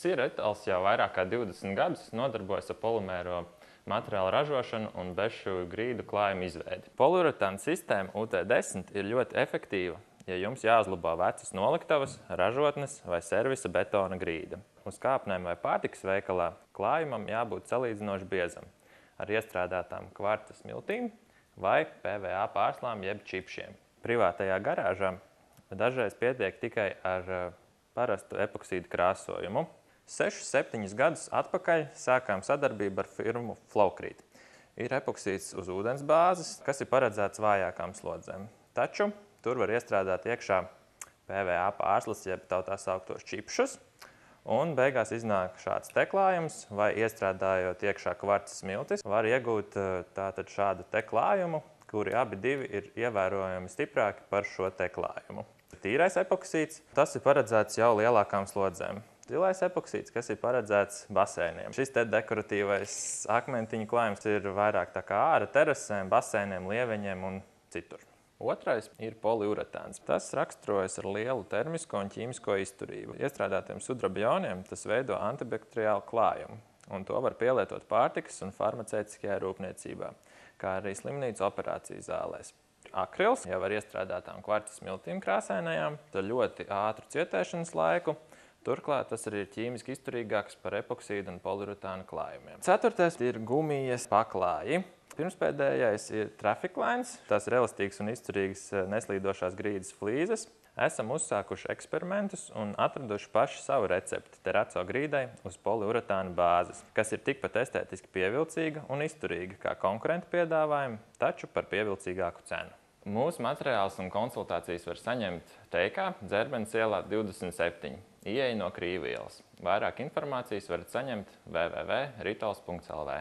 Sīra-Itāls jau vairāk kā 20 gadus nodarbojas ar polimēro materiālu ražošanu un bezšūju grīdu klājumu izveidi. Poliuretāna sistēma UT10 ir ļoti efektīva, ja jums jāuzlabo vecas noliktavas, ražotnes vai servisa betona grīda. Uz kāpnēm vai pārtikas veikalā klājumam jābūt salīdzinoši biezam, ar iestrādātām kvarta smiltīm vai PVA pārslām jeb čipšiem. Privātajā garāžā dažreiz pietiek tikai ar parastu epoksīdu krāsojumu. 6-7 gadus atpakaļ sākām sadarbību ar firmu Flowcrete. Ir epoksīds uz ūdens bāzes, kas ir paredzēts vājākām slodzēm. Taču tur var iestrādāt iekšā PVA pārslas, jeb tā sauktos čipšus, un beigās iznāk šāds teklājums, vai iestrādājot iekšā kvarta smiltis, var iegūt tātad šādu teklājumu, kuri abi divi ir ievērojami stiprāki par šo teklājumu. Tīrais epoksīds, tas ir paredzēts jau lielākām slodzēm. Zilais epoksīds, kas ir paredzēts baseiniem. Šis te dekoratīvais akmentiņu klājums ir vairāk tā kā āra terasēm, baseiniem, lieveņiem un citur. Otrais ir poliuretāns. Tas raksturojas ar lielu termisko un ķīmisko izturību. Iestrādātiem sudraba joniem tas veido antibakteriālu klājumu, un to var pielietot pārtikas un farmaceitiskajā rūpniecībā, kā arī slimnīcu operāciju zālēs. Akrils jau ar iestrādātām kvarta smiltīm krāsainajām, ar ļoti ātru cietēšanas laiku. Turklāt tas arī ir ķīmiski izturīgāks par epoksīdu un poliuretāna klājumiem. Ceturtais ir gumijas paklāji. Pirmspēdējais ir traffic lines. Tas ir elastīgs un izturīgs neslīdošās grīdas flīzes. Esam uzsākuši eksperimentus un atraduši paši savu recepti teraco grīdai uz poliuretāna bāzes, kas ir tikpat estētiski pievilcīga un izturīga kā konkurentu piedāvājumi, taču par pievilcīgāku cenu. Mūsu materiāls un konsultācijas var saņemt Teikā, Dzerbenes ielā 27, ieeja no Krīvu ielas. Vairāk informācijas varat saņemt www.ritols.lv.